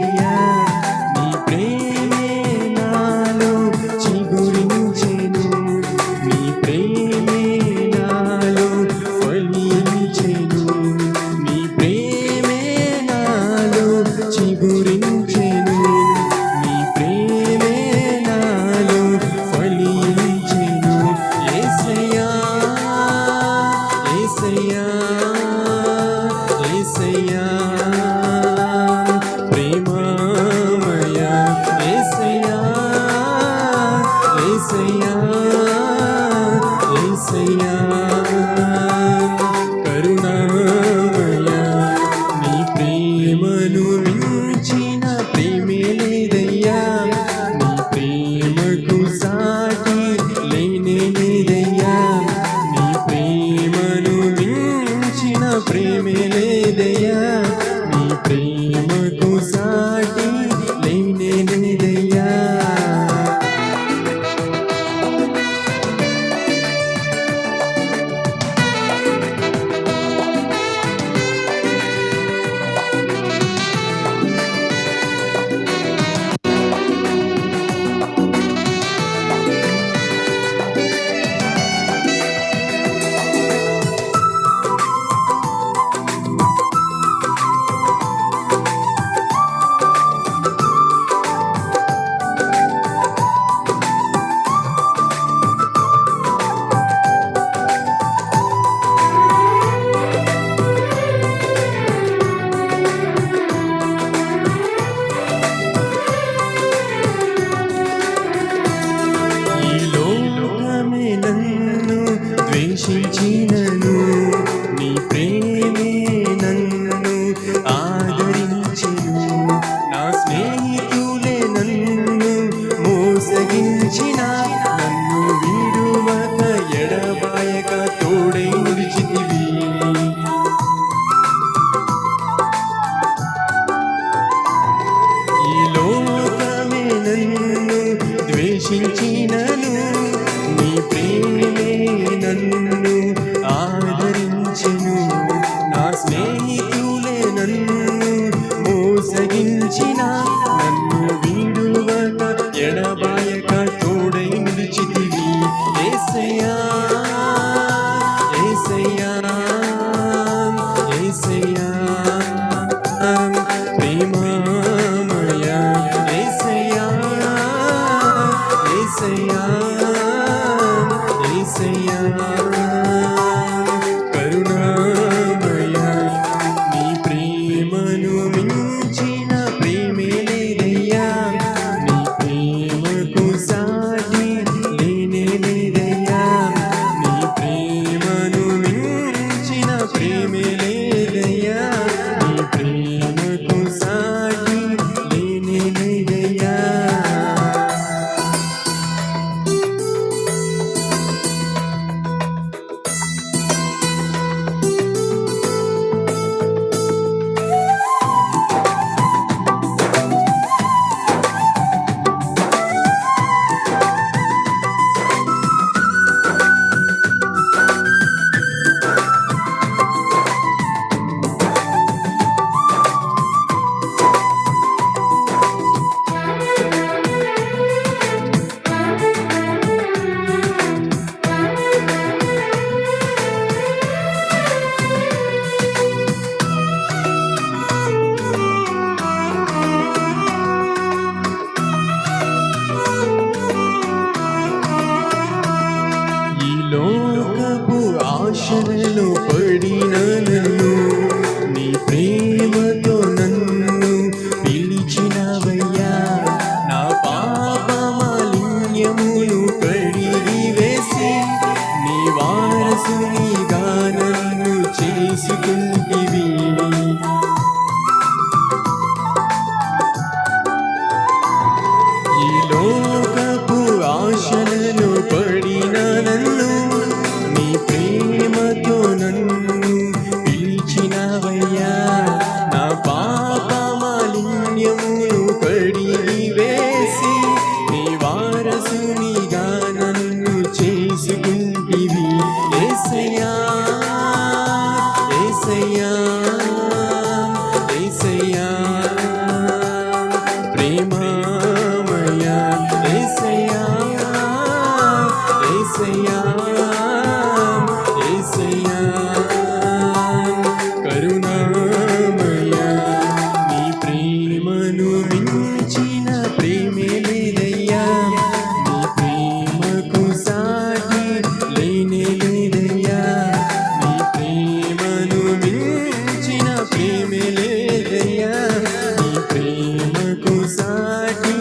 లేదయ్యా నీ ప్రేమే నాలో చిగురించెను నీ ప్రేమే నాలో ఫలించెను నీ ప్రేమే నాలో చిగురించెను నీ ప్రేమే నాలో ఫలించెను యేసయ్యా యేసయ్యా యేసయ్యా ప్రేమమయ యేసయ్యా యేసయ్యా యేసయ్యా కరుణామయ నీ ప్రేమను మించిన ప్రేమే లేదయ్యా నీ ప్రేమకు సాటి లేనే లేదయ్యా నీ ప్రేమను మించిన ప్రేమే లేదయ్యా నీ ప్రేమకు సాటి లేనే లేదయ్యా ఈ లోకమే నన్ను ద్వేషించినను నీ ప్రేమే నన్ను ఆదరించెను నా స్నేహితులే నన్ను మోసగించిన నన్ను విడువక ఎడబాయక తోడై నిలిచితివి ఈ లోకమే నన్ను ద్వేషించినను నీ ప్రేమే నన్ను ఆదరించెను నా స్నేహితులే నన్ను మోసగించిన నన్ను విడువక ఎడబాయక తోడై నిలిచితివి యేసయ్యా యేసయ్యా యేసయ్యా ప్రేమమయ యేసయ్యా యేసయ్యా యేసయ్యా కరుణామయ నీ ప్రేమను మించిన ప్రేమే ప్రేమను మించిన ప్రేమే లేదయ్యా, నీ ప్రేమకు సాటి లేనే లేదయ్యా, నీ ప్రేమను మించిన ప్రేమే లేదయ్యా, నీ ప్రేమకు సాటి